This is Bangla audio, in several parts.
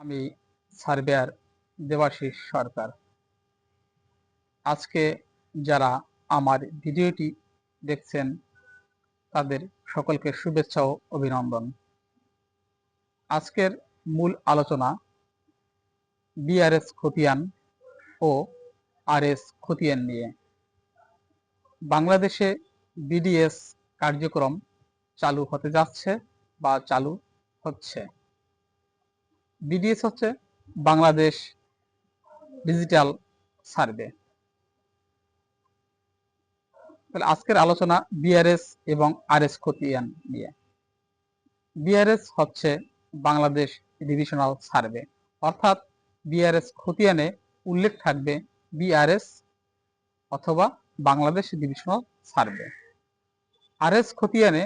আমি সার্ভেয়ার দেবাশিস সরকার। আজকে যারা আমার ভিডিওটি দেখছেন তাদের সকলকে শুভেচ্ছা ও অভিনন্দন। আজকের মূল আলোচনা বিআরএস খতিয়ান ও আরএস খতিয়ান নিয়ে। বাংলাদেশে বিডিএস কার্যক্রম চালু হতে যাচ্ছে বা চালু হচ্ছে। বিডিএস হচ্ছে বাংলাদেশ ডিজিটাল সার্ভে। তাহলে আজকের আলোচনা বিআরএস এবং আরএস খতিয়ান নিয়ে। বিআরএস হচ্ছে বাংলাদেশ ডিভিশনাল সার্ভে, অর্থাৎ বিআরএস খতিয়ানে উল্লেখ থাকবে বিআরএস অথবা বাংলাদেশ ডিভিশনাল সার্ভে। আরএস খতিয়ানে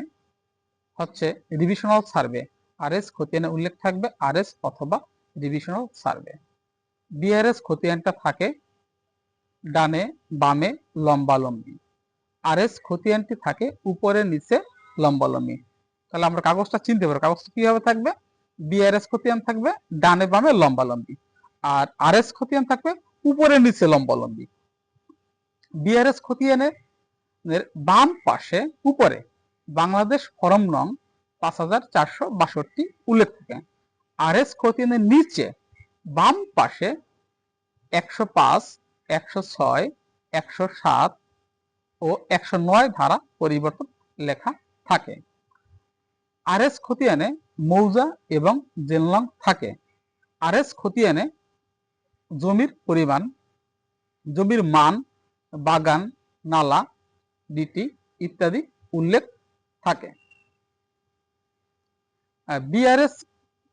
হচ্ছে ডিভিশনাল সার্ভে, আরএস খতিয়ানে উল্লেখ থাকবে আরএস অথবা ডিভিশনাল সার্ভে। বিআরএস খতিয়ানটা থাকে ডানে বামে লম্বালম্বি, আরএস খতিয়ানটি থাকে উপরে নিচে লম্বালম্বি। তাহলে আমরা কাগজটা চিনতে পারবো, কাগজটা কিভাবে থাকবে? বিআরএস খতিয়ান থাকবে ডানে বামে লম্বালম্বি, আর আরএস খতিয়ান থাকবে উপরে নিচে লম্বালম্বি। বিআরএস খতিয়ানের বাম পাশে উপরে বাংলাদেশ ফরম নং 5462 উল্লেখ থাকে। আরএস খতিয়ানের নিচে বাম পাশে 105, 106, 107 ও 109 ধারা পরিবর্তন লেখা থাকে। আরএস খতিয়ানে মৌজা এবং জেনলং থাকে। আরএস খতিয়ানে জমির পরিমাণ, জমির মান, বাগান, নালা, ডিটি ইত্যাদি উল্লেখ থাকে। বিআরএস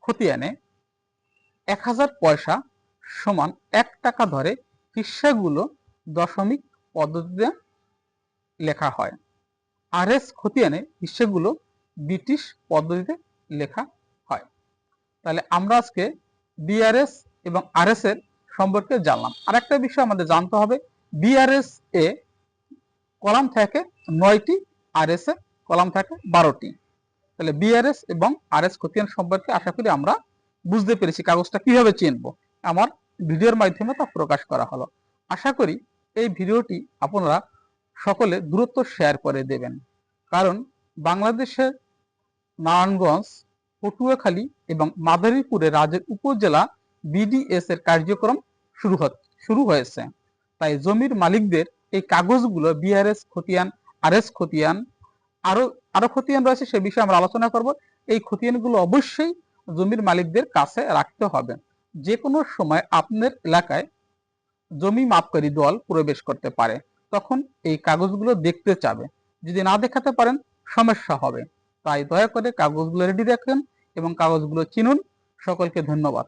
খতিয়ানে 1000 পয়সা সমান 1 টাকা ধরে হিস্সাগুলো দশমিক পদ্ধতিতে লেখা হয়। আরএস খতিয়ানে হিস্সাগুলো ব্রিটিশ পদ্ধতিতে লেখা হয়। তাহলে আমরা আজকে বিআরএস এবং আরএস এর সম্পর্কে জানলাম। আরেকটা বিষয় আমাদের জানতে হবে, বিআরএস এ কলাম থাকে 9টি, আরএস এ কলাম থাকে 12টি। তাহলে বিআরএস এবং আরএস খতিয়ান সম্পর্কে আশা করি আমরা বুঝতে পেরেছি, কাগজটা কিভাবে চিনবো আমার ভিডিওর মাধ্যমে তা প্রকাশ করা হলো। আশা করি এই ভিডিওটি আপনারা সকলে দ্রুত শেয়ার করে দেবেন, কারণ বাংলাদেশের নারায়ণগঞ্জ, পটুয়াখালী এবং মাদারীপুরে রাজের উপজেলা বিডিএস এর কার্যক্রম শুরু হয়েছে। তাই জমির মালিকদের এই কাগজগুলো বিআরএস খতিয়ান, আরএস খতিয়ান, আরো খতিয়ান রয়েছে, সে বিষয়ে আমরা আলোচনা করব। এই খতিয়ানগুলো অবশ্যই জমির মালিকদের কাছে রাখতে হবে। যে কোনো সময় আপনার এলাকায় জমি মাপকারী দল প্রবেশ করতে পারে, তখন এই কাগজগুলো দেখতে চাবে, যদি না দেখাতে পারেন সমস্যা হবে। তাই দয়া করে কাগজগুলো রেডি রাখেন এবং কাগজগুলো চিনুন। সকলকে ধন্যবাদ।